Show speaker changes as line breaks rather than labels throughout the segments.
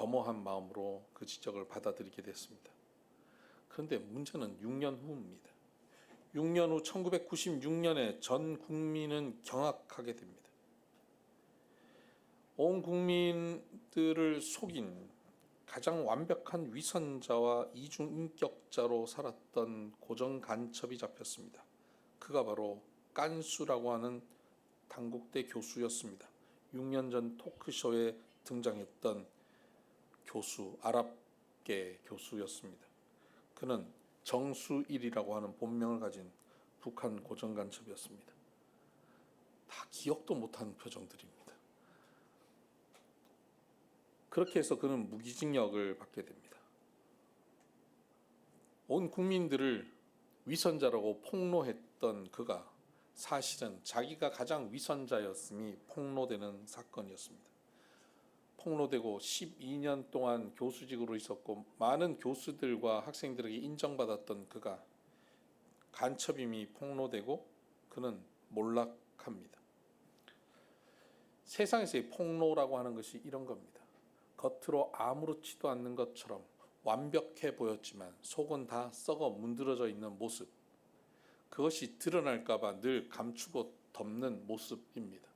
겸허한 마음으로 그 지적을 받아들이게 됐습니다. 그런데 문제는 6년 후입니다. 6년 후 1996년에 전 국민은 경악하게 됩니다. 온 국민들을 속인 가장 완벽한 위선자와 이중인격자로 살았던 고정간첩이 잡혔습니다. 그가 바로 깐수라고 하는 단국대 교수였습니다. 6년 전 토크쇼에 등장했던 교수, 아랍계 교수였습니다. 그는 정수일이라고 하는 본명을 가진 북한 고정간첩이었습니다. 다 기억도 못하는 표정들입니다. 그렇게 해서 그는 무기징역을 받게 됩니다. 온 국민들을 위선자라고 폭로했던 그가 사실은 자기가 가장 위선자였음이 폭로되는 사건이었습니다. 폭로되고 12년 동안 교수직으로 있었고 많은 교수들과 학생들에게 인정받았던 그가 간첩임이 폭로되고 그는 몰락합니다. 세상에서의 폭로라고 하는 것이 이런 겁니다. 겉으로 아무렇지도 않는 것처럼 완벽해 보였지만 속은 다 썩어 문드러져 있는 모습, 그것이 드러날까봐 늘 감추고 덮는 모습입니다.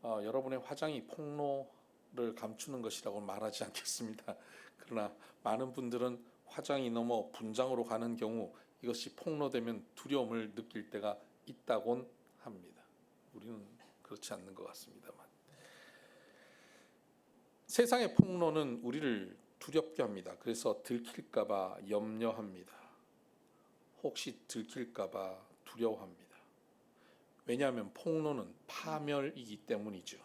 여러분의 화장이 폭로를 감추는 것이라고 말하지 않겠습니다. 그러나 많은 분들은 화장이 넘어 분장으로 가는 경우 이것이 폭로되면 두려움을 느낄 때가 있다곤 합니다. 우리는 그렇지 않는 것 같습니다만. 세상의 폭로는 우리를 두렵게 합니다. 그래서 들킬까봐 염려합니다. 혹시 들킬까봐 두려워합니다. 왜냐하면 폭로는 파멸이기 때문이죠.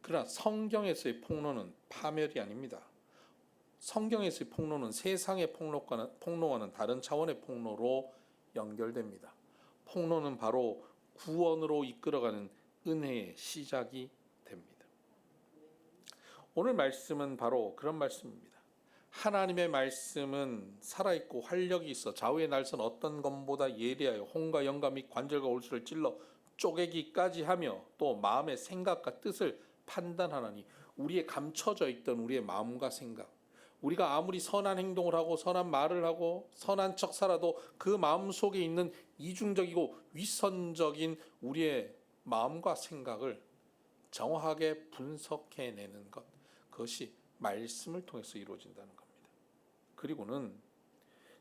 그러나 성경에서의 폭로는 파멸이 아닙니다. 성경에서의 폭로는 세상의 폭로와는 다른 차원의 폭로로 연결됩니다. 폭로는 바로 구원으로 이끌어가는 은혜의 시작이 됩니다. 오늘 말씀은 바로 그런 말씀입니다. 하나님의 말씀은 살아있고 활력이 있어 좌우의 날선 어떤 검보다 예리하여 혼과 영과 및 관절과 골수를 찔러 쪼개기까지 하며 또 마음의 생각과 뜻을 판단하나니 우리의 감춰져 있던 우리의 마음과 생각, 우리가 아무리 선한 행동을 하고 선한 말을 하고 선한 척 살아도 그 마음 속에 있는 이중적이고 위선적인 우리의 마음과 생각을 정확하게 분석해내는 것, 그것이 말씀을 통해서 이루어진다는 겁니다. 그리고는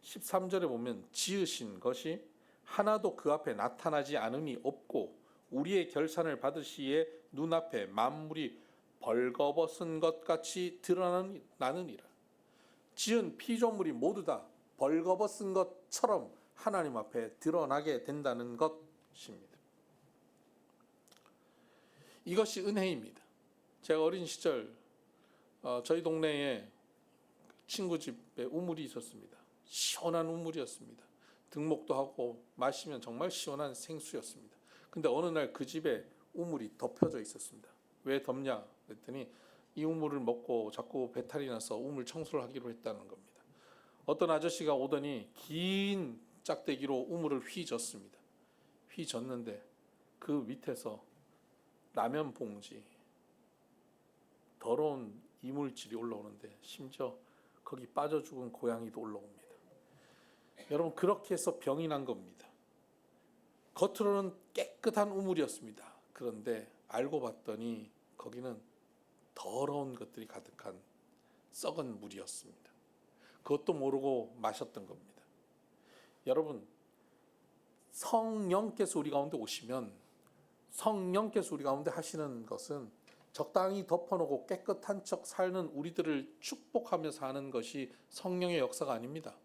13절에 보면 지으신 것이 하나도 그 앞에 나타나지 않음이 없고 우리의 결산을 받으시에 눈앞에 만물이 벌거벗은 것 같이 드러나느니라. 지은 피조물이 모두 다 벌거벗은 것처럼 하나님 앞에 드러나게 된다는 것입니다. 이것이 은혜입니다. 제가 어린 시절 저희 동네에 친구 집에 우물이 있었습니다. 시원한 우물이었습니다. 등목도 하고 마시면 정말 시원한 생수였습니다. 근데 어느 날 그 집에 우물이 덮여져 있었습니다. 왜 덮냐 그랬더니 이 우물을 먹고 자꾸 배탈이 나서 우물 청소를 하기로 했다는 겁니다. 어떤 아저씨가 오더니 긴 짝대기로 우물을 휘젓습니다. 휘젓는데 그 밑에서 라면 봉지, 더러운 이물질이 올라오는데 심지어 거기 빠져 죽은 고양이도 올라옵니다. 여러분, 그렇게 해서 병이 난 겁니다. 겉으로는 깨끗한 우물이었습니다. 그런데 알고 봤더니 거기는 더러운 것들이 가득한 썩은 물이었습니다. 그것도 모르고 마셨던 겁니다. 여러분, 성령께서 우리 가운데 오시면 성령께서 우리 가운데 하시는 것은 적당히 덮어놓고 깨끗한 척 사는 우리들을 축복하며 사는 것이 성령의 역사가 아닙니다.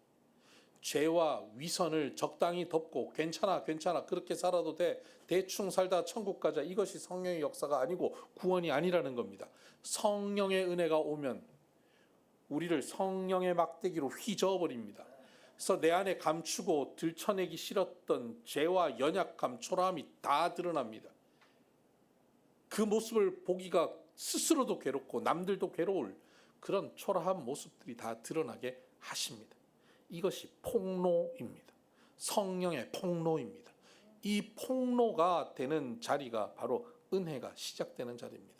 죄와 위선을 적당히 덮고 괜찮아 그렇게 살아도 돼, 대충 살다 천국 가자, 이것이 성령의 역사가 아니고 구원이 아니라는 겁니다. 성령의 은혜가 오면 우리를 성령의 막대기로 휘저어버립니다. 그래서 내 안에 감추고 들춰내기 싫었던 죄와 연약함, 초라함이 다 드러납니다. 그 모습을 보기가 스스로도 괴롭고 남들도 괴로울 그런 초라한 모습들이 다 드러나게 하십니다. 이것이 폭로입니다. 성령의 폭로입니다. 이 폭로가 되는 자리가 바로 은혜가 시작되는 자리입니다.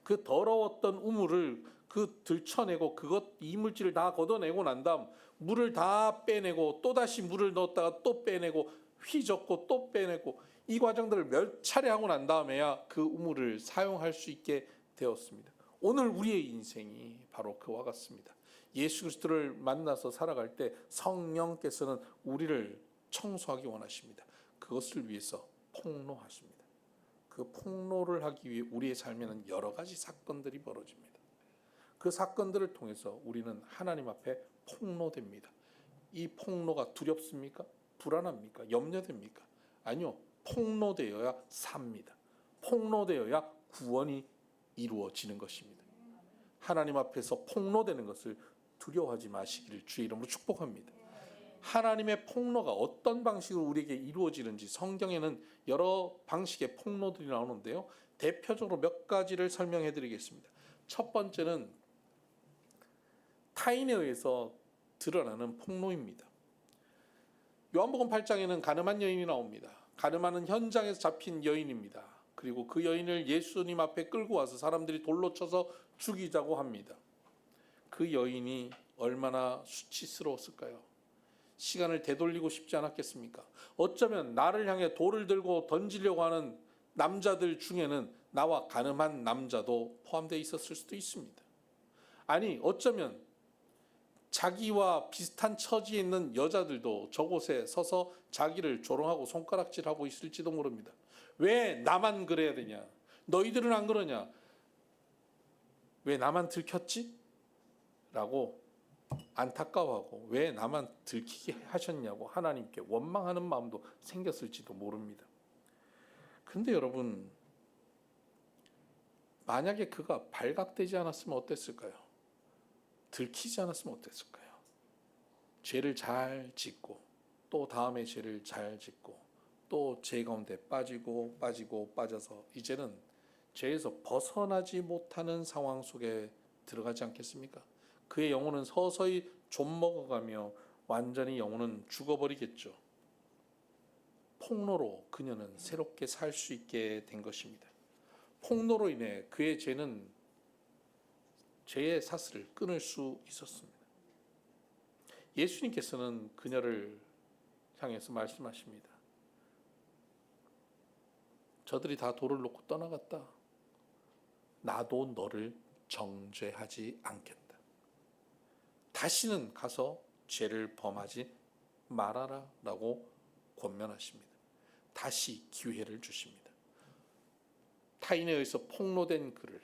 그 더러웠던 우물을 그 그 들쳐내고 그것 이물질을 다 걷어내고 난 다음 물을 다 빼내고 또다시 물을 넣었다가 또 빼내고 휘젓고 또 빼내고 이 과정들을 몇 차례 하고 난 다음에야 그 우물을 사용할 수 있게 되었습니다. 오늘 우리의 인생이 바로 그와 같습니다. 예수 그리스도를 만나서 살아갈 때 성령께서는 우리를 청소하기 원하십니다. 그것을 위해서 폭로하십니다. 그 폭로를 하기 위해 우리의 삶에는 여러 가지 사건들이 벌어집니다. 그 사건들을 통해서 우리는 하나님 앞에 폭로됩니다. 이 폭로가 두렵습니까? 불안합니까? 염려됩니까? 아니요. 폭로되어야 삽니다. 폭로되어야 구원이 이루어지는 것입니다. 하나님 앞에서 폭로되는 것을 두려워하지 마시기를 주의 이름으로 축복합니다. 하나님의 폭로가 어떤 방식으로 우리에게 이루어지는지 성경에는 여러 방식의 폭로들이 나오는데요. 대표적으로 몇 가지를 설명해 드리겠습니다. 첫 번째는 타인에 의해서 드러나는 폭로입니다. 요한복음 8장에는 가늠한 여인이 나옵니다. 가늠하는 현장에서 잡힌 여인입니다. 그리고 그 여인을 예수님 앞에 끌고 와서 사람들이 돌로 쳐서 죽이자고 합니다. 그 여인이 얼마나 수치스러웠을까요? 시간을 되돌리고 싶지 않았겠습니까? 어쩌면 나를 향해 돌을 들고 던지려고 하는 남자들 중에는 나와 가늠한 남자도 포함되어 있었을 수도 있습니다. 아니 어쩌면 자기와 비슷한 처지에 있는 여자들도 저곳에 서서 자기를 조롱하고 손가락질하고 있을지도 모릅니다. 왜 나만 그래야 되냐? 너희들은 안 그러냐? 왜 나만 들켰지? 라고 안타까워하고 왜 나만 들키게 하셨냐고 하나님께 원망하는 마음도 생겼을지도 모릅니다. 근데 여러분, 만약에 그가 발각되지 않았으면 어땠을까요? 들키지 않았으면 어땠을까요? 죄를 잘 짓고 또 다음에 죄를 잘 짓고 또 죄 가운데 빠져서 이제는 죄에서 벗어나지 못하는 상황 속에 들어가지 않겠습니까? 그의 영혼은 서서히 좀먹어가며 완전히 영혼은 죽어버리겠죠. 폭로로 그녀는 새롭게 살 수 있게 된 것입니다. 폭로로 인해 그의 죄의 사슬을 끊을 수 있었습니다. 예수님께서는 그녀를 향해서 말씀하십니다. 저들이 다 돌을 놓고 떠나갔다. 나도 너를 정죄하지 않겠다. 다시는 가서 죄를 범하지 말아라 라고 권면하십니다. 다시 기회를 주십니다. 타인에 의해서 폭로된 그를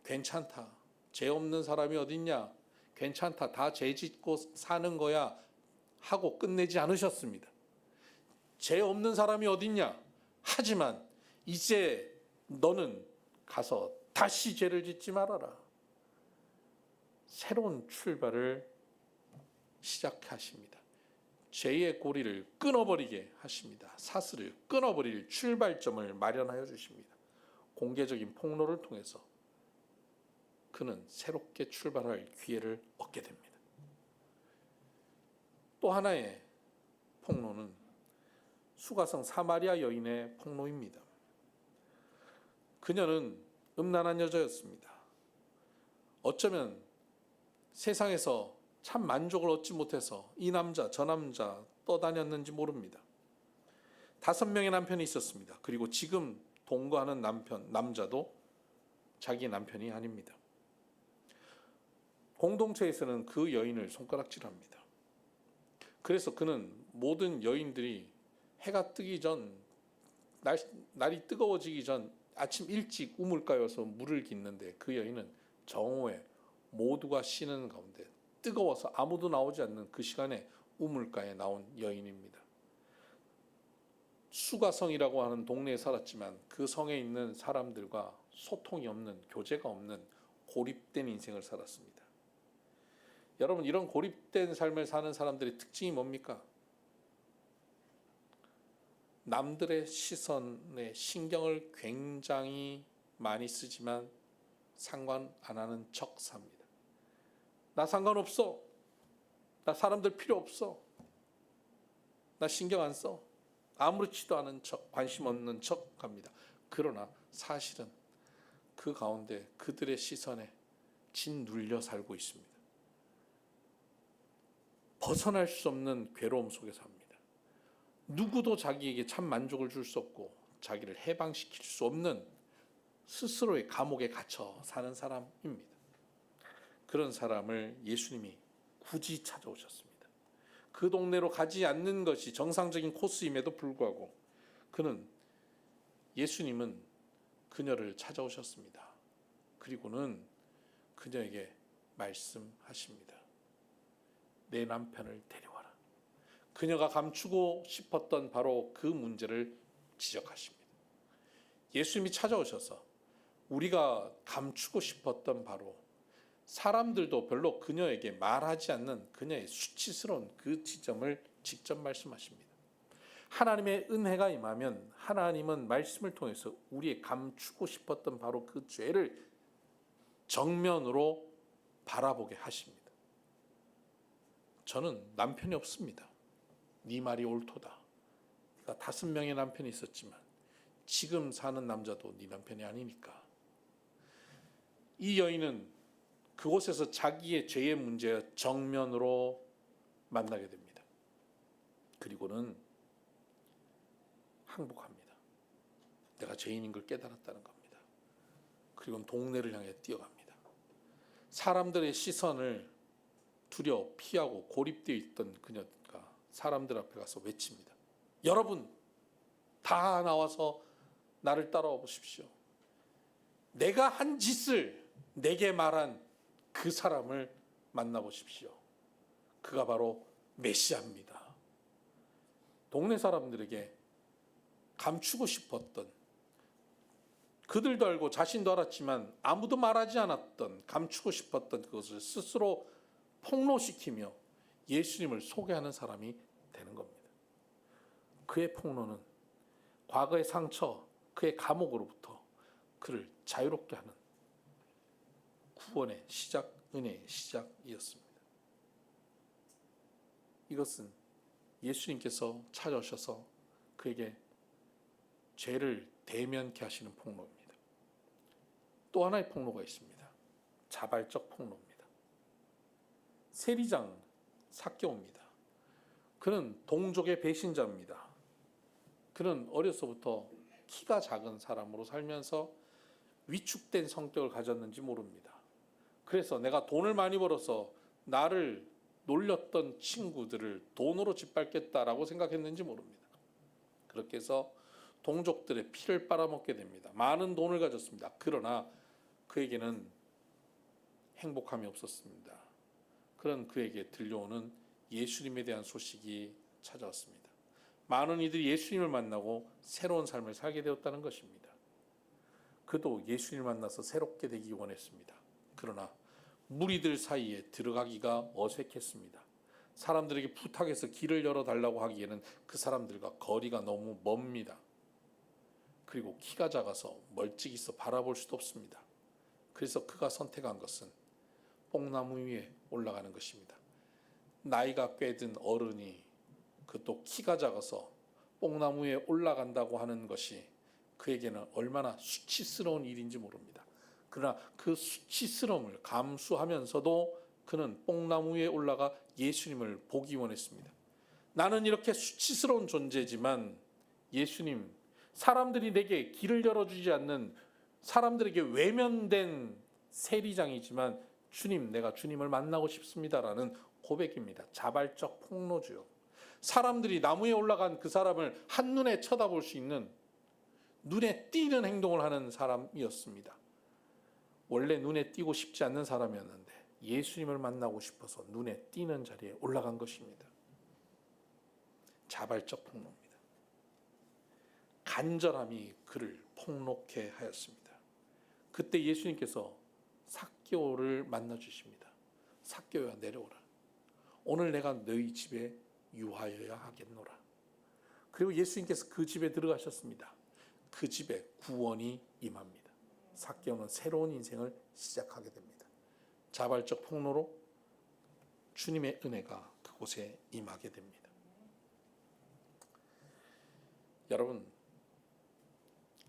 괜찮다. 죄 없는 사람이 어딨냐? 괜찮다. 다 죄 짓고 사는 거야. 하고 끝내지 않으셨습니다. 죄 없는 사람이 어딨냐? 하지만 이제 너는 가서 다시 죄를 짓지 말아라. 새로운 출발을 시작하십니다. 죄의 고리를 끊어버리게 하십니다. 사슬을 끊어버릴 출발점을 마련하여 주십니다. 공개적인 폭로를 통해서 그는 새롭게 출발할 기회를 얻게 됩니다. 또 하나의 폭로는 수가성 사마리아 여인의 폭로입니다. 그녀는 음란한 여자였습니다. 어쩌면 세상에서 참 만족을 얻지 못해서 이 남자 저 남자 떠다녔는지 모릅니다. 5명의 남편이 있었습니다. 그리고 지금 동거하는 남자도 자기 남편이 아닙니다. 공동체에서는 그 여인을 손가락질합니다. 그래서 그는 모든 여인들이 해가 뜨기 전, 날이 뜨거워지기 전 아침 일찍 우물가에 와서 물을 깃는데 그 여인은 정오에 모두가 쉬는 가운데 뜨거워서 아무도 나오지 않는 그 시간에 우물가에 나온 여인입니다. 수가성이라고 하는 동네에 살았지만 그 성에 있는 사람들과 소통이 없는, 교제가 없는 고립된 인생을 살았습니다. 여러분, 이런 고립된 삶을 사는 사람들의 특징이 뭡니까? 남들의 시선에 신경을 굉장히 많이 쓰지만 상관 안 하는 척 삽니다. 나 상관없어. 나 사람들 필요 없어. 나 신경 안 써. 아무렇지도 않은 척, 관심 없는 척 합니다. 그러나 사실은 그 가운데 그들의 시선에 짓눌려 살고 있습니다. 벗어날 수 없는 괴로움 속에 삽니다. 누구도 자기에게 참 만족을 줄 수 없고 자기를 해방시킬 수 없는 스스로의 감옥에 갇혀 사는 사람입니다. 그런 사람을 예수님이 굳이 찾아오셨습니다. 그 동네로 가지 않는 것이 정상적인 코스임에도 불구하고 예수님은 그녀를 찾아오셨습니다. 그리고는 그녀에게 말씀하십니다. 내 남편을 데려와라. 그녀가 감추고 싶었던 바로 그 문제를 지적하십니다. 예수님이 찾아오셔서 우리가 감추고 싶었던 바로 사람들도 별로 그녀에게 말하지 않는 그녀의 수치스러운 그 지점을 직접 말씀하십니다. 하나님의 은혜가 임하면 하나님은 말씀을 통해서 우리의 감추고 싶었던 바로 그 죄를 정면으로 바라보게 하십니다. 저는 남편이 없습니다. 네 말이 옳도다. 네가 5명의 남편이 있었지만 지금 사는 남자도 네 남편이 아니니까. 이 여인은 그곳에서 자기의 죄의 문제를 정면으로 만나게 됩니다. 그리고는 항복합니다. 내가 죄인인 걸 깨달았다는 겁니다. 그리고 동네를 향해 뛰어갑니다. 사람들의 시선을 두려워 피하고 고립되어 있던 그녀가 사람들 앞에 가서 외칩니다. 여러분, 다 나와서 나를 따라와 보십시오. 내가 한 짓을 내게 말한 그 사람을 만나보십시오. 그가 바로 메시아입니다. 동네 사람들에게 감추고 싶었던, 그들도 알고 자신도 알았지만 아무도 말하지 않았던, 감추고 싶었던 그것을 스스로 폭로시키며 예수님을 소개하는 사람이 되는 겁니다. 그의 폭로는 과거의 상처, 그의 감옥으로부터 그를 자유롭게 하는 구원의 시작, 은혜의 시작이었습니다. 이것은 예수님께서 찾아오셔서 그에게 죄를 대면케 하시는 폭로입니다. 또 하나의 폭로가 있습니다. 자발적 폭로입니다. 세리장 삭개오입니다. 그는 동족의 배신자입니다. 그는 어려서부터 키가 작은 사람으로 살면서 위축된 성격을 가졌는지 모릅니다. 그래서 내가 돈을 많이 벌어서 나를 놀렸던 친구들을 돈으로 짓밟겠다라고 생각했는지 모릅니다. 그렇게 해서 동족들의 피를 빨아먹게 됩니다. 많은 돈을 가졌습니다. 그러나 그에게는 행복함이 없었습니다. 그런 그에게 들려오는 예수님에 대한 소식이 찾아왔습니다. 많은 이들이 예수님을 만나고 새로운 삶을 살게 되었다는 것입니다. 그도 예수님을 만나서 새롭게 되기 원했습니다. 그러나 무리들 사이에 들어가기가 어색했습니다. 사람들에게 부탁해서 길을 열어달라고 하기에는 그 사람들과 거리가 너무 멉니다. 그리고 키가 작아서 멀찍이 있어 바라볼 수도 없습니다. 그래서 그가 선택한 것은 뽕나무 위에 올라가는 것입니다. 나이가 꽤 든 어른이 그것도 키가 작아서 뽕나무 위에 올라간다고 하는 것이 그에게는 얼마나 수치스러운 일인지 모릅니다. 그러나 그 수치스러움을 감수하면서도 그는 뽕나무 위에 올라가 예수님을 보기 원했습니다. 나는 이렇게 수치스러운 존재지만 예수님, 사람들이 내게 길을 열어주지 않는, 사람들에게 외면된 세리장이지만 주님, 내가 주님을 만나고 싶습니다라는 고백입니다. 자발적 폭로죠. 사람들이 나무에 올라간 그 사람을 한눈에 쳐다볼 수 있는, 눈에 띄는 행동을 하는 사람이었습니다. 원래 눈에 띄고 싶지 않는 사람이었는데 예수님을 만나고 싶어서 눈에 띄는 자리에 올라간 것입니다. 자발적 폭로입니다. 간절함이 그를 폭로케 하였습니다. 그때 예수님께서 삭개오를 만나 주십니다. 삭개오야, 내려오라. 오늘 내가 너희 집에 유하여야 하겠노라. 그리고 예수님께서 그 집에 들어가셨습니다. 그 집에 구원이 임합니다. 삭개오는 새로운 인생을 시작하게 됩니다. 자발적 폭로로 주님의 은혜가 그곳에 임하게 됩니다. 여러분,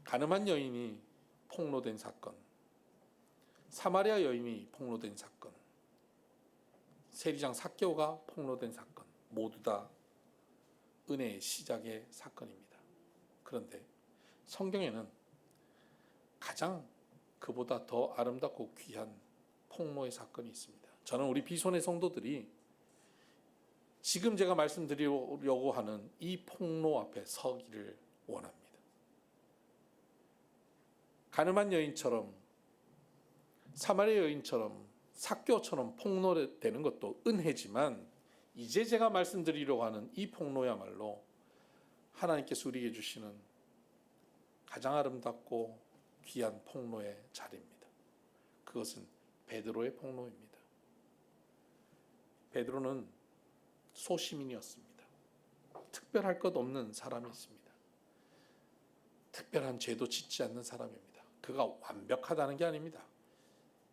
가늠한 여인이 폭로된 사건, 사마리아 여인이 폭로된 사건, 세리장 삭개오가 폭로된 사건, 모두 다 은혜의 시작의 사건입니다. 그런데 성경에는 가장 그보다 더 아름답고 귀한 폭로의 사건이 있습니다. 저는 우리 비손의 성도들이 지금 제가 말씀드리려고 하는 이 폭로 앞에 서기를 원합니다. 가늠한 여인처럼, 사마리아 여인처럼, 삭개오처럼 폭로되는 것도 은혜지만, 이제 제가 말씀드리려고 하는 이 폭로야말로 하나님께서 우리에게 주시는 가장 아름답고 귀한 폭로의 자리입니다. 그것은 베드로의 폭로입니다. 베드로는 소시민이었습니다. 특별할 것 없는 사람이었습니다. 특별한 죄도 짓지 않는 사람입니다. 그가 완벽하다는 게 아닙니다.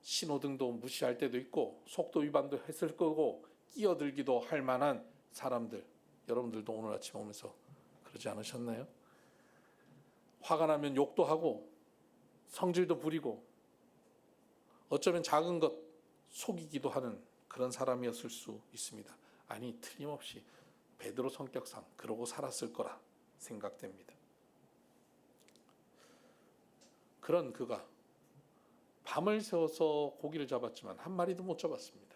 신호등도 무시할 때도 있고 속도 위반도 했을 거고 끼어들기도 할 만한 사람들, 여러분들도 오늘 아침 오면서 그러지 않으셨나요? 화가 나면 욕도 하고 성질도 부리고 어쩌면 작은 것 속이기도 하는 그런 사람이었을 수 있습니다. 아니, 틀림없이 베드로 성격상 그러고 살았을 거라 생각됩니다. 그런 그가 밤을 새워서 고기를 잡았지만 한 마리도 못 잡았습니다.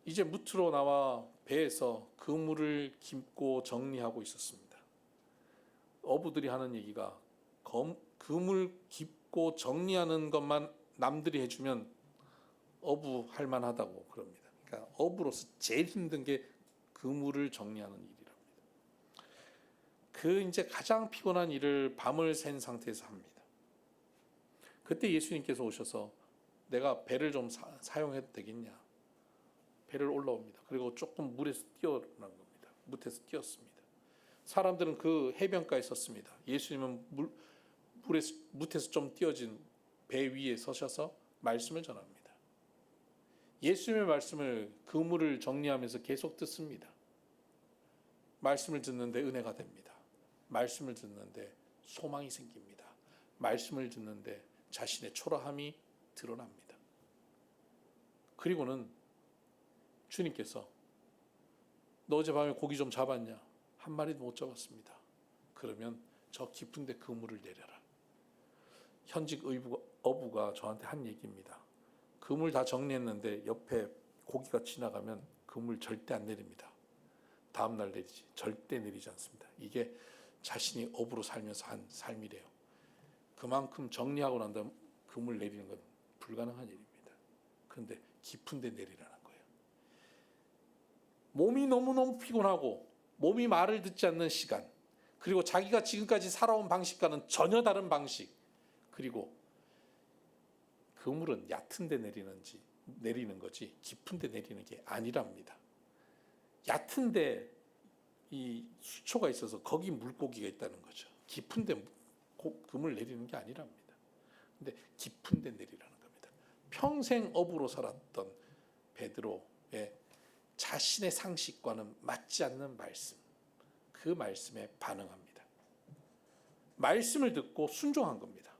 이제 무트로 나와 배에서 그물을 깁고 정리하고 있었습니다. 어부들이 하는 얘기가 그물 깁고 정리하는 것만 남들이 해주면 어부 할 만하다고 그럽니다. 그러니까 어부로서 제일 힘든 게 그물을 정리하는 일이랍니다. 그 이제 가장 피곤한 일을 밤을 샌 상태에서 합니다. 그때 예수님께서 오셔서 내가 배를 좀 사용해도 되겠냐? 배를 올라옵니다. 그리고 조금 물에서 뛰어난 겁니다. 물에서 뛰었습니다. 사람들은 그 해변가에 섰습니다. 예수님은 물에서 좀 뛰어진 배 위에 서셔서 말씀을 전합니다. 예수님의 말씀을 그물을 정리하면서 계속 듣습니다. 말씀을 듣는데 은혜가 됩니다. 말씀을 듣는데 소망이 생깁니다. 말씀을 듣는데 자신의 초라함이 드러납니다. 그리고는 주님께서 너 어젯밤에 고기 좀 잡았냐? 한 마리도 못 잡았습니다. 그러면 저 깊은 데 그물을 내려라. 현직 어부가 저한테 한 얘기입니다. 그물 다 정리했는데 옆에 고기가 지나가면 그물 절대 안 내립니다. 다음날 내리지. 절대 내리지 않습니다. 이게 자신이 어부로 살면서 한 삶이래요. 그만큼 정리하고 난 다음 그물 내리는 건 불가능한 일입니다. 그런데 깊은 데 내리라는 거예요. 몸이 너무너무 피곤하고 몸이 말을 듣지 않는 시간, 그리고 자기가 지금까지 살아온 방식과는 전혀 다른 방식, 그리고 그물은 얕은 데 내리는 거지 깊은 데 내리는 게 아니랍니다. 얕은 데 이 수초가 있어서 거기 물고기가 있다는 거죠. 깊은 데 그물 내리는 게 아니랍니다. 근데 깊은 데 내리라는 겁니다. 평생 어부로 살았던 베드로의 자신의 상식과는 맞지 않는 말씀, 그 말씀에 반응합니다. 말씀을 듣고 순종한 겁니다.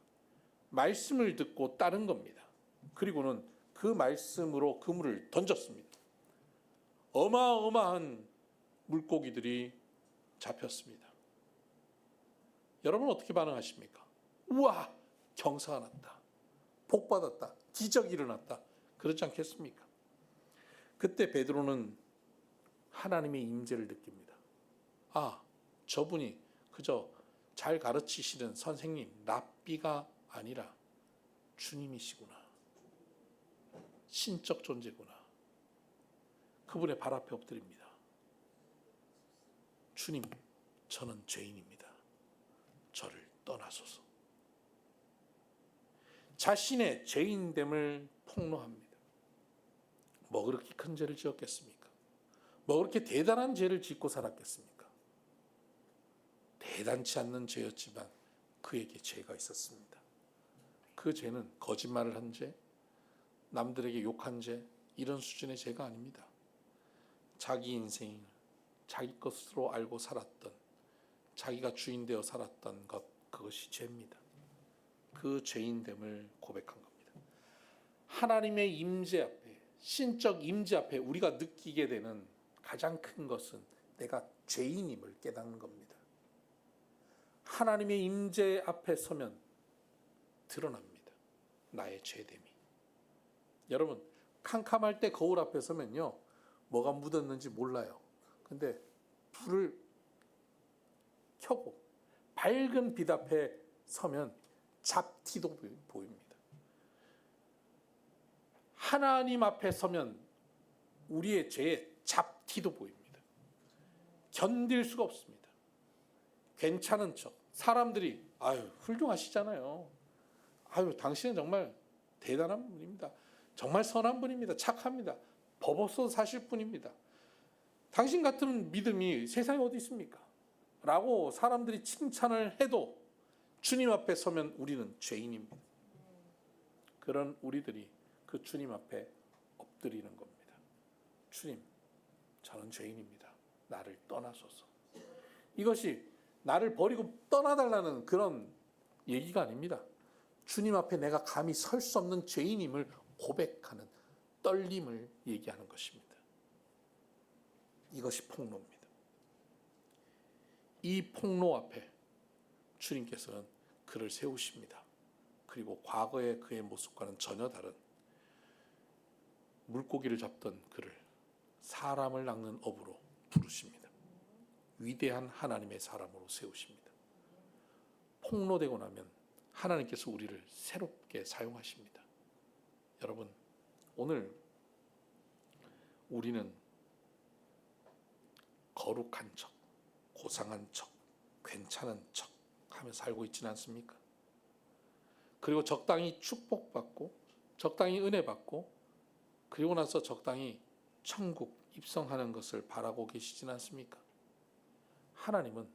말씀을 듣고 따른 겁니다. 그리고는 그 말씀으로 그물을 던졌습니다. 어마어마한 물고기들이 잡혔습니다. 여러분 어떻게 반응하십니까? 우와, 경사가 났다. 복 받았다. 기적이 일어났다. 그렇지 않겠습니까? 그때 베드로는 하나님의 임재를 느낍니다. 아, 저분이 그저 잘 가르치시는 선생님, 랍비가 아니라 주님이시구나. 신적 존재구나. 그분의 발 앞에 엎드립니다. 주님, 저는 죄인입니다. 저를 떠나소서. 자신의 죄인됨을 폭로합니다. 뭐 그렇게 큰 죄를 지었겠습니까? 뭐 그렇게 대단한 죄를 짓고 살았겠습니까? 대단치 않는 죄였지만 그에게 죄가 있었습니다. 그 죄는 거짓말을 한 죄, 남들에게 욕한 죄, 이런 수준의 죄가 아닙니다. 자기 인생을 자기 것으로 알고 살았던, 자기가 주인 되어 살았던 것, 그것이 죄입니다. 그 죄인됨을 고백한 겁니다. 하나님의 임재 앞에, 신적 임재 앞에 우리가 느끼게 되는 가장 큰 것은 내가 죄인임을 깨닫는 겁니다. 하나님의 임재 앞에 서면 드러납니다. 나의 죄됨이. 여러분, 캄캄할 때 거울 앞에 서면요, 뭐가 묻었는지 몰라요. 근데 불을 켜고 밝은 빛 앞에 서면 잡티도 보입니다. 하나님 앞에 서면 우리의 죄의 잡티도 보입니다. 견딜 수가 없습니다. 괜찮은 척. 사람들이 아유 훌륭하시잖아요. 아유 당신은 정말 대단한 분입니다. 정말 선한 분입니다. 착합니다. 법 없어도 사실 분입니다. 당신 같은 믿음이 세상에 어디 있습니까? 라고 사람들이 칭찬을 해도 주님 앞에 서면 우리는 죄인입니다. 그런 우리들이 그 주님 앞에 엎드리는 겁니다. 주님, 저는 죄인입니다. 나를 떠나소서. 이것이 나를 버리고 떠나달라는 그런 얘기가 아닙니다. 주님 앞에 내가 감히 설 수 없는 죄인임을 고백하는 떨림을 얘기하는 것입니다. 이것이 폭로입니다. 이 폭로 앞에 주님께서는 그를 세우십니다. 그리고 과거의 그의 모습과는 전혀 다른 물고기를 잡던 그를 사람을 낚는 업으로 부르십니다. 위대한 하나님의 사람으로 세우십니다. 폭로되고 나면 하나님께서 우리를 새롭게 사용하십니다. 여러분, 오늘 우리는 거룩한 척, 고상한 척, 괜찮은 척 하며 살고 있지는 않습니까? 그리고 적당히 축복받고 적당히 은혜 받고 그리고 나서 적당히 천국 입성하는 것을 바라고 계시지는 않습니까? 하나님은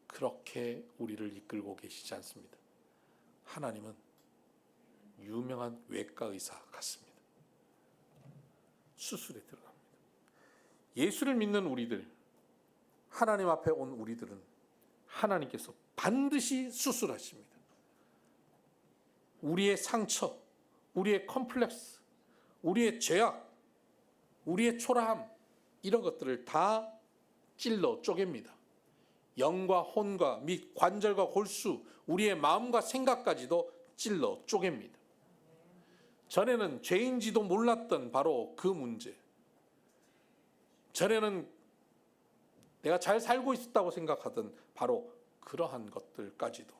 그렇게 우리를 이끌고 계시지 않습니다. 하나님은 유명한 외과 의사 같습니다. 수술에 들어갑니다. 예수를 믿는 우리들, 하나님 앞에 온 우리들은 하나님께서 반드시 수술하십니다. 우리의 상처, 우리의 컴플렉스, 우리의 죄악, 우리의 초라함, 이런 것들을 다 찔러 쪼갭니다. 영과 혼과 및 관절과 골수, 우리의 마음과 생각까지도 찔러 쪼갭니다. 전에는 죄인지도 몰랐던 바로 그 문제, 전에는 내가 잘 살고 있었다고 생각하던 바로 그러한 것들까지도,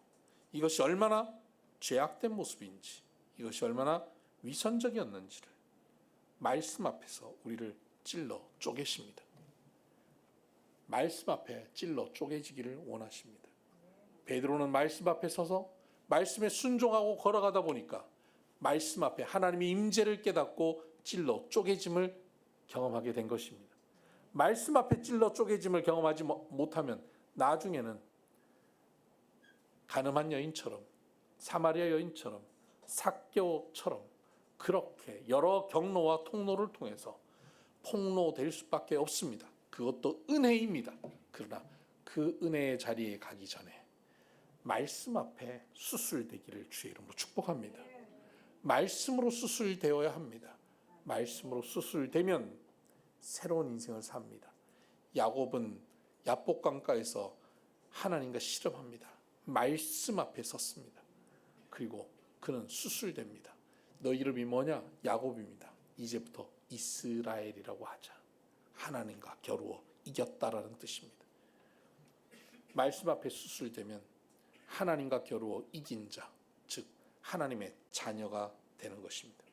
이것이 얼마나 죄악된 모습인지, 이것이 얼마나 위선적이었는지를 말씀 앞에서 우리를 찔러 쪼개십니다. 말씀 앞에 찔러 쪼개지기를 원하십니다. 베드로는 말씀 앞에 서서 말씀에 순종하고 걸어가다 보니까 말씀 앞에 하나님의 임재를 깨닫고 찔러 쪼개짐을 경험하게 된 것입니다. 말씀 앞에 찔러 쪼개짐을 경험하지 못하면 나중에는 가늠한 여인처럼, 사마리아 여인처럼, 삭개오처럼 그렇게 여러 경로와 통로를 통해서 폭로될 수밖에 없습니다. 그것도 은혜입니다. 그러나 그 은혜의 자리에 가기 전에 말씀 앞에 수술되기를 주의 이름으로 축복합니다. 말씀으로 수술되어야 합니다. 말씀으로 수술되면 새로운 인생을 삽니다. 야곱은 야복강가에서 하나님과 씨름합니다. 말씀 앞에 섰습니다. 그리고 그는 수술됩니다. 너 이름이 뭐냐? 야곱입니다. 이제부터 이스라엘이라고 하자. 하나님과 겨루어 이겼다라는 뜻입니다. 말씀 앞에 수술되면 하나님과 겨루어 이긴 자, 즉 하나님의 자녀가 되는 것입니다.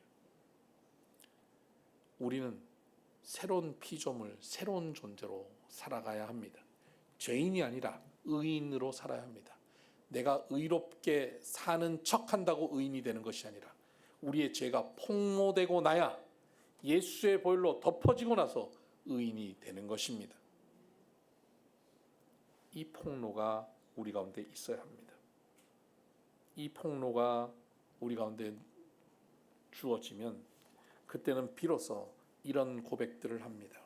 우리는 새로운 피조물, 새로운 존재로 살아가야 합니다. 죄인이 아니라 의인으로 살아야 합니다. 내가 의롭게 사는 척한다고 의인이 되는 것이 아니라 우리의 죄가 폭로되고 나야 예수의 보혈로 덮어지고 나서 의인이 되는 것입니다. 이 폭로가 우리 가운데 있어야 합니다. 이 폭로가 우리 가운데 주어지면 그때는 비로소 이런 고백들을 합니다.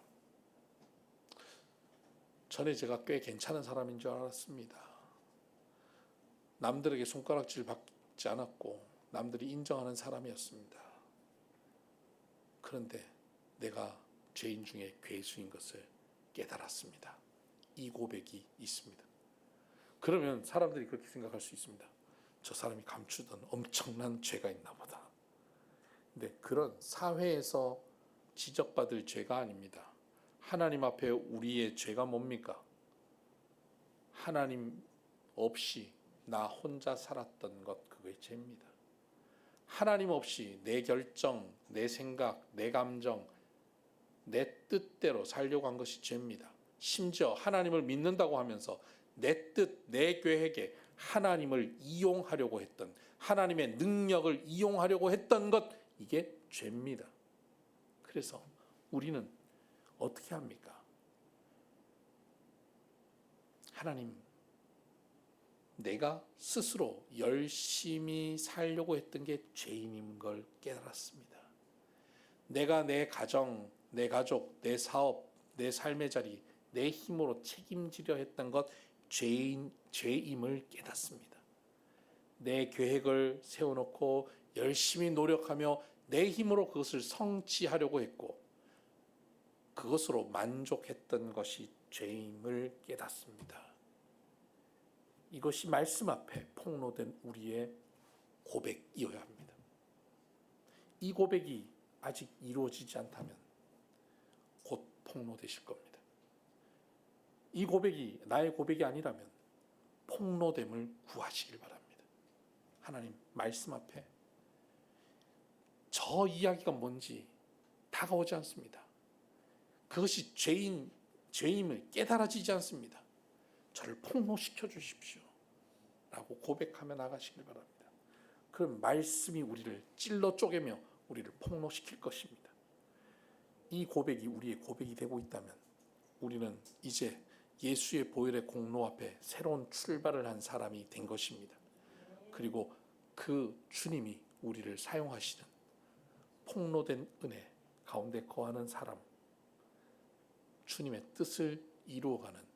전에 제가 꽤 괜찮은 사람인 줄 알았습니다. 남들에게 손가락질 인정받지 않았고 남들이 인정하는 사람이었습니다. 그런데 내가 죄인 중에 괴수인 것을 깨달았습니다. 이 고백이 있습니다. 그러면 사람들이 그렇게 생각할 수 있습니다. 저 사람이 감추던 엄청난 죄가 있나 보다. 근데 그런 사회에서 지적받을 죄가 아닙니다. 하나님 앞에 우리의 죄가 뭡니까? 하나님 없이 나 혼자 살았던 것, 그게 죄입니다. 하나님 없이 내 결정, 내 생각, 내 감정, 내 뜻대로 살려고 한 것이 죄입니다. 심지어 하나님을 믿는다고 하면서 내 뜻, 내 계획에 하나님을 이용하려고 했던, 하나님의 능력을 이용하려고 했던 것, 이게 죄입니다. 그래서 우리는 어떻게 합니까? 하나님, 내가 스스로 열심히 살려고 했던 게 죄인인 걸 깨달았습니다. 내가 내 가정, 내 가족, 내 사업, 내 삶의 자리, 내 힘으로 책임지려 했던 것 죄임을 깨닫습니다. 내 계획을 세워놓고 열심히 노력하며 내 힘으로 그것을 성취하려고 했고 그것으로 만족했던 것이 죄임을 깨닫습니다. 이것이 말씀 앞에 폭로된 우리의 고백이어야 합니다. 이 고백이 아직 이루어지지 않다면 곧 폭로되실 겁니다. 이 고백이 나의 고백이 아니라면 폭로됨을 구하시길 바랍니다. 하나님, 말씀 앞에 저 이야기가 뭔지 다가오지 않습니다. 그것이 죄임을 깨달아지지 않습니다. 저를 폭로시켜 주십시오 라고 고백하며 나가시길 바랍니다. 그럼 말씀이 우리를 찔러 쪼개며 우리를 폭로시킬 것입니다. 이 고백이 우리의 고백이 되고 있다면 우리는 이제 예수의 보혈의 공로 앞에 새로운 출발을 한 사람이 된 것입니다. 그리고 그 주님이 우리를 사용하시는 폭로된 은혜 가운데 거하는 사람, 주님의 뜻을 이루어가는